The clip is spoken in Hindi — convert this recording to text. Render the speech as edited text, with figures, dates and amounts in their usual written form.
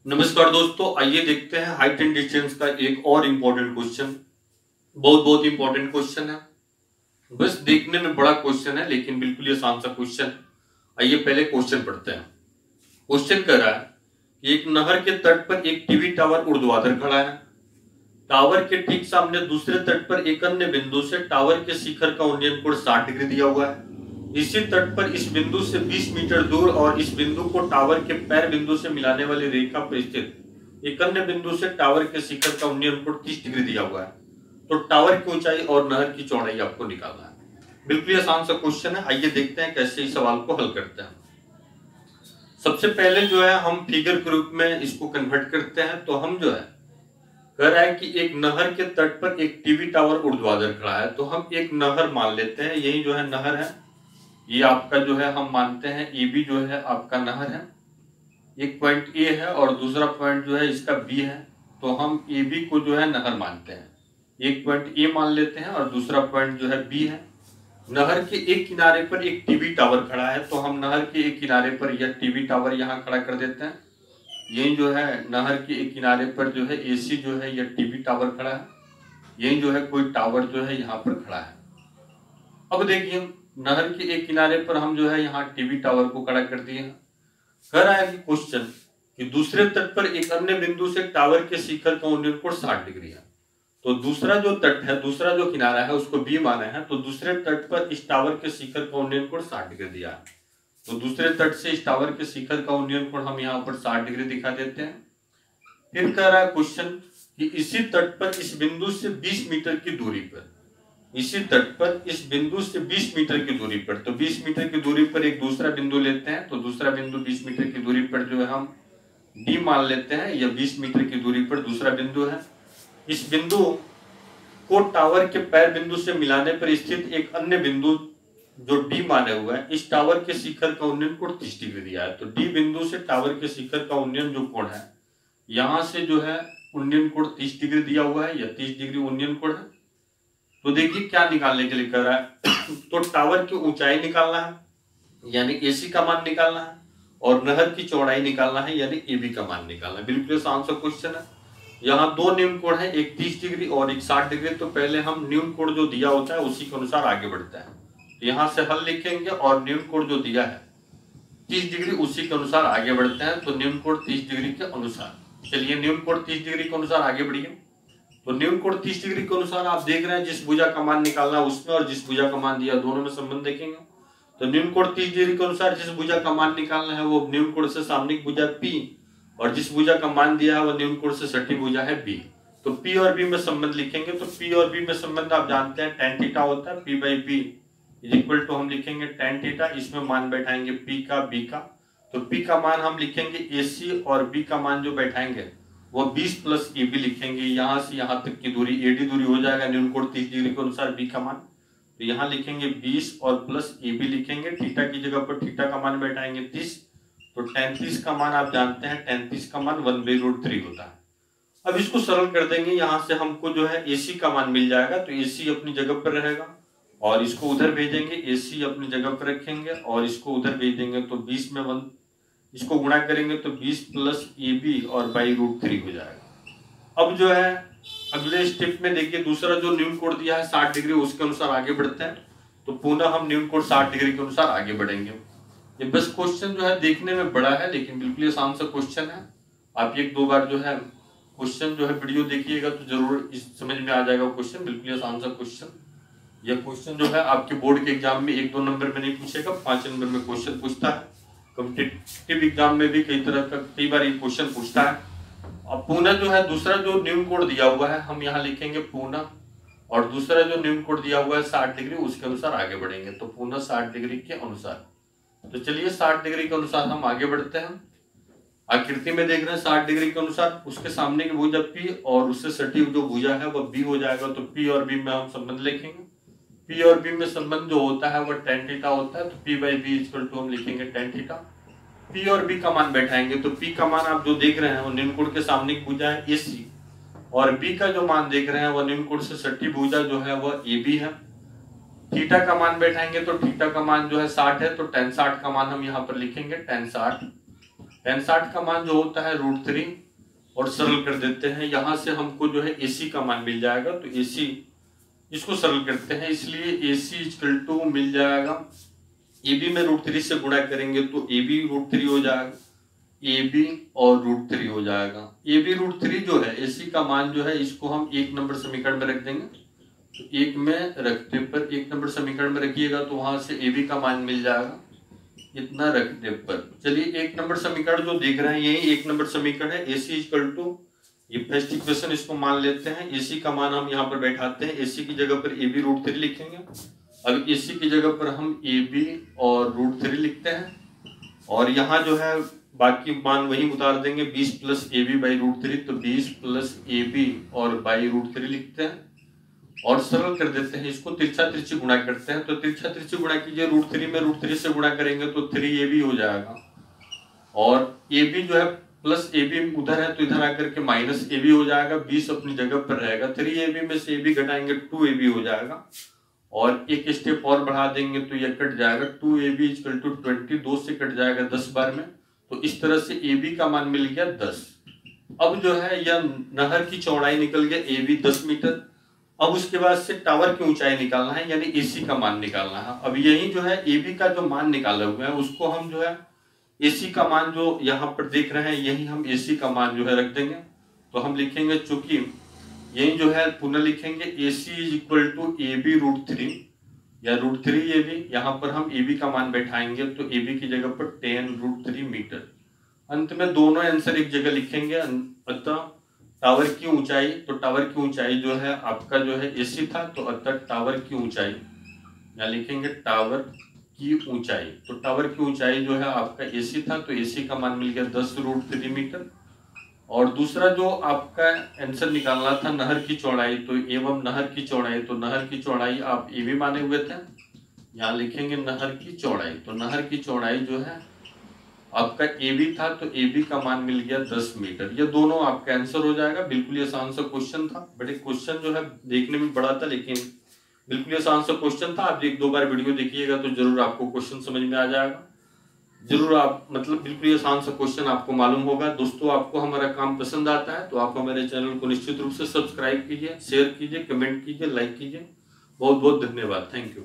नमस्कार दोस्तों, आइए देखते हैं हाइट एंड डिस्टेंस का एक और इम्पोर्टेंट क्वेश्चन। बहुत बहुत इम्पोर्टेंट क्वेश्चन है। बस देखने में बड़ा क्वेश्चन है लेकिन बिल्कुल ये आसान सा क्वेश्चन है। आइए पहले क्वेश्चन पढ़ते हैं। क्वेश्चन कह रहा है कि एक नहर के तट पर एक टीवी टावर ऊर्ध्वाधर खड़ा है। टावर के ठीक सामने दूसरे तट पर एक अन्य बिंदु से टावर के शिखर का उन्नयन कोण 60 डिग्री दिया हुआ है। इसी तट पर इस बिंदु से 20 मीटर दूर और इस बिंदु को टावर के पैर बिंदु से मिलाने वाली रेखा पर स्थित एक अन्य बिंदु से टावर के शिखर का उन्नयन कोण 30 डिग्री दिया हुआ है। तो टावर की ऊंचाई और नहर की चौड़ाई आपको निकालना है। बिल्कुल आसान सा क्वेश्चन है। आइए देखते हैं कैसे इस सवाल को हल करते हैं। सबसे पहले जो है हम फिगर के रूप में इसको कन्वर्ट करते हैं। तो हम जो है कह रहा है कि एक नहर के तट पर एक टीवी टावर ऊर्ध्वाधर खड़ा है। तो हम एक नहर मान लेते हैं, यही जो है नहर है। ये आपका जो है हम मानते हैं ए बी जो है आपका नहर है। एक पॉइंट ए है और दूसरा पॉइंट जो है इसका बी है। तो हम ए बी को जो है नहर मानते हैं। एक पॉइंट ए मान लेते हैं और दूसरा पॉइंट जो है बी है। नहर के एक किनारे पर एक टीवी टावर खड़ा है। तो हम नहर के एक किनारे पर यह टीवी टावर यहाँ खड़ा कर देते हैं। यही जो है नहर के एक किनारे पर जो है एसी जो है यह टीवी टावर खड़ा है। यही जो है कोई टावर जो है यहाँ पर खड़ा है। अब देखिए नहर के एक किनारे पर हम जो है यहाँ टीवी टावर को खड़ा कर दिए हैं। कह रहा है कि क्वेश्चन कि दूसरे तट पर एक अन्य बिंदु से टावर के शिखर का उन्नयन कोण 60 डिग्री है। तो दूसरा जो तट है, दूसरा जो किनारा है उसको बी माना है। तो दूसरे तट पर इस टावर के शिखर का उन्नयन कोण 60 डिग्री दिया है। तो दूसरे तट से इस टावर के शिखर का उन्नयन कोण हम यहाँ पर 60 डिग्री दिखा देते हैं। फिर कह रहा है क्वेश्चन कि इसी तट पर इस बिंदु से 20 मीटर की दूरी पर, इसी तट पर इस बिंदु से 20 मीटर की दूरी पर, तो 20 मीटर की दूरी पर एक दूसरा बिंदु लेते हैं। तो दूसरा बिंदु 20 मीटर की दूरी पर जो है हम डी मान लेते हैं। यह 20 मीटर की दूरी पर दूसरा बिंदु है। इस बिंदु को टावर के पैर बिंदु से मिलाने पर स्थित एक अन्य बिंदु जो डी माने हुआ है, इस टावर के शिखर का उन्नयन कोण 30 डिग्री दिया है। तो डी बिंदु से टावर के शिखर का उन्नयन जो कोण है, यहां से जो है उन्नयन कोण 30 डिग्री दिया हुआ है। यह 30 डिग्री उन्नयन कोण है। तो देखिए क्या निकालने के लिए कर रहा है तो टावर की ऊंचाई निकालना है यानी एसी का मान निकालना है, और नहर की चौड़ाई निकालना है यानी एबी का मान निकालना है। बिल्कुल आसान सा क्वेश्चन है। यहाँ दो न्यून कोण है, एक 30 डिग्री और एक 60 डिग्री। तो पहले हम न्यून कोण जो दिया होता है उसी के अनुसार आगे बढ़ते हैं। तो यहाँ से हल लिखेंगे और न्यून कोण जो दिया है 30 डिग्री उसी के अनुसार आगे बढ़ते हैं। तो न्यून कोण 30 डिग्री के अनुसार, चलिए न्यून कोण 30 डिग्री के अनुसार आगे बढ़िए। तो न्यून कोण 30 डिग्री के अनुसार आप देख रहे हैं जिस भुजा का मान निकालना है उसमें और जिस भुजा का मान दिया दोनों में संबंध देखेंगे। तो न्यून कोण 30 डिग्री के अनुसार जिस भुजा का मान निकालना है वो न्यून कोण से सामने भुजा P, और जिस भुजा का मान दिया है वो न्यून कोण से सटी भुजा है B। तो P और B में संबंध लिखेंगे। तो P और B में संबंध आप जानते हैं tan थीटा होता है। P by P is equal to हम लिखेंगे tan थीटा। इसमें मान बैठाएंगे P का B का। तो P का मान हम लिखेंगे AC और B का मान जो बैठाएंगे वो 20 प्लस ए बी लिखेंगे। यहां से यहां तक की दूरी एडी दूरी हो जाएगा न्यून कोण 30 डिग्री के अनुसार बी का मान। तो यहाँ लिखेंगे 20 और प्लस ए बी लिखेंगे। थीटा की जगह पर थीटा का मान बैठाएंगे 30। तो tan 30 का मान आप जानते हैं, tan 30 का मान 1/√3 होता है। अब इसको सरल कर देंगे। यहाँ से हमको जो है एसी का मान मिल जाएगा। तो एसी अपनी जगह पर रहेगा और इसको उधर भेजेंगे। एसी अपनी जगह पर रखेंगे और इसको उधर भेज देंगे। तो 20 में 1 इसको गुणा करेंगे तो 20 प्लस ए बी और बाई√3 हो जाएगा। अब जो है अगले स्टेप में देखिए दूसरा जो न्यून कोण दिया है 60 डिग्री उसके अनुसार आगे बढ़ते हैं। तो पुनः हम न्यून कोण 60 डिग्री के अनुसार आगे बढ़ेंगे। ये बस क्वेश्चन जो है देखने में बड़ा है लेकिन बिल्कुल आसान सा क्वेश्चन है। आप एक दो बार जो है क्वेश्चन जो है वीडियो देखिएगा तो जरूर इस समझ में आ जाएगा क्वेश्चन। बिल्कुल आसान सा क्वेश्चन। यह क्वेश्चन जो है आपके बोर्ड के एग्जाम में 1-2 नंबर में नहीं पूछेगा, 5 नंबर में क्वेश्चन पूछता है। कॉम्पिटिटिव एग्जाम में भी कई बार ये क्वेश्चन पूछता है। अब पुनः जो है दूसरा जो न्यून कोण दिया हुआ है हम यहाँ लिखेंगे पुनः, और दूसरा जो न्यून कोण दिया हुआ है 60 डिग्री उसके अनुसार आगे बढ़ेंगे। तो पुनः 60 डिग्री के अनुसार। तो चलिए 60 डिग्री के अनुसार हम आगे बढ़ते हैं। आकृति में देख रहे हैं 60 डिग्री के अनुसार उसके सामने की भुजा P और उससे सटी जो भुजा है वह B हो जाएगा। तो P और B में हम संबंध लिखेंगे। P और B में संबंध जो होता है वह tan थीटा होता है। तो P by B equal to हम लिखेंगे tan थीटा। P और B का मान बैठाएंगे। तो P का मान आप जो देख रहे हैं वो न्यून कोण के सामने की भुजा है AC, और B का जो मान देख रहे हैं वह न्यून कोण से सटी भुजा जो है वह AB है। थीटा का मान बैठाएंगे तो थीटा का मान जो है 60 है। तो tan 60 का मान हम यहाँ पर लिखेंगे tan 60। tan60 का मान जो होता है √3 और सरल कर देते हैं। यहाँ से हमको जो है AC का मान मिल जाएगा, तो AC इसको सरल करते हैं, इसलिए AC = मिल जाएगा AB में √3 से गुणा करेंगे तो AB √3 हो जाएगा, AB और √3 हो जाएगा। AB √3 जो है AC का मान जो है इसको हम 1 नंबर समीकरण में रख देंगे, तो 1 में रखते पर 1 नंबर समीकरण में रखिएगा तो वहां से AB का मान मिल जाएगा इतना रखने पर। चलिए 1 नंबर समीकरण जो देख रहे हैं यही 1 नंबर समीकरण है। AC = ये फर्स्ट इक्वेशन इसको मान लेते हैं, AC का मान हम यहाँ पर बैठाते हैं, AC की जगह पर AB √3 लिखेंगे। अब AC की जगह पर हम AB और √3 लिखते हैं और यहाँ जो है बाकी मान वही उतार देंगे, 20 + AB/√3, तो 20 + AB और /√3 लिखते हैं और सरल कर देते हैं। इसको तिरछा तिरछी गुणा करते हैं, तो तिरछा तिरछी गुणा कीजिए, √3 में √3 से गुणा करेंगे तो 3AB हो जाएगा और AB जो है प्लस AB उधर है तो इधर आकर के -AB हो जाएगा, 20 अपनी जगह पर रहेगा, 3AB में से AB घटाएंगे 2AB हो जाएगा और एक स्टेप और बढ़ा देंगे तो यह कट जाएगा, 2AB = 20, 2 से कट जाएगा 10 बार में, तो इस तरह से AB का मान मिल गया 10। अब जो है यह नहर की चौड़ाई निकल गया AB 10 मीटर। अब उसके बाद से टावर की ऊंचाई निकालना है, यानी AC का मान निकालना है। अब यही जो है AB का जो मान निकाले हुए हैं उसको हम जो है AC का मान जो यहाँ पर देख रहे हैं यही हम AC का मान जो है रख देंगे, तो हम लिखेंगे, चूंकि यही जो है पुनः लिखेंगे AC = AB √3 या √3AB, यहाँ पर हम AB का मान बैठाएंगे तो AB की जगह पर 10√3 मीटर। अंत में दोनों आंसर एक जगह लिखेंगे। अतः टावर की ऊंचाई, तो टावर की ऊंचाई जो है आपका जो है AC था, तो अतः टावर की ऊंचाई यहाँ लिखेंगे टावर की ऊंचाई, तो टावर की ऊंचाई जो है आपका AC था, तो AC का मान मिल गया 10√3 मीटर। और दूसरा जो आपका आंसर निकालना था नहर की चौड़ाई, तो एवं नहर की चौड़ाई, तो नहर की चौड़ाई आप AB माने हुए थे, यहाँ लिखेंगे नहर की चौड़ाई, तो नहर की चौड़ाई जो है आपका AB था, तो AB का मान मिल गया 10 मीटर। ये दोनों आपका आंसर हो जाएगा। बिल्कुल ही आसान सा क्वेश्चन था, बट एक क्वेश्चन जो है देखने में बड़ा था लेकिन बिल्कुल आसान सा क्वेश्चन था। आप 1-2 बार वीडियो देखिएगा तो जरूर आपको क्वेश्चन समझ में आ जाएगा, जरूर आप मतलब बिल्कुल आसान सा क्वेश्चन आपको मालूम होगा। दोस्तों, आपको हमारा काम पसंद आता है तो आप हमारे चैनल को निश्चित रूप से सब्सक्राइब कीजिए, शेयर कीजिए, कमेंट कीजिए, लाइक कीजिए। बहुत बहुत धन्यवाद। Thank you.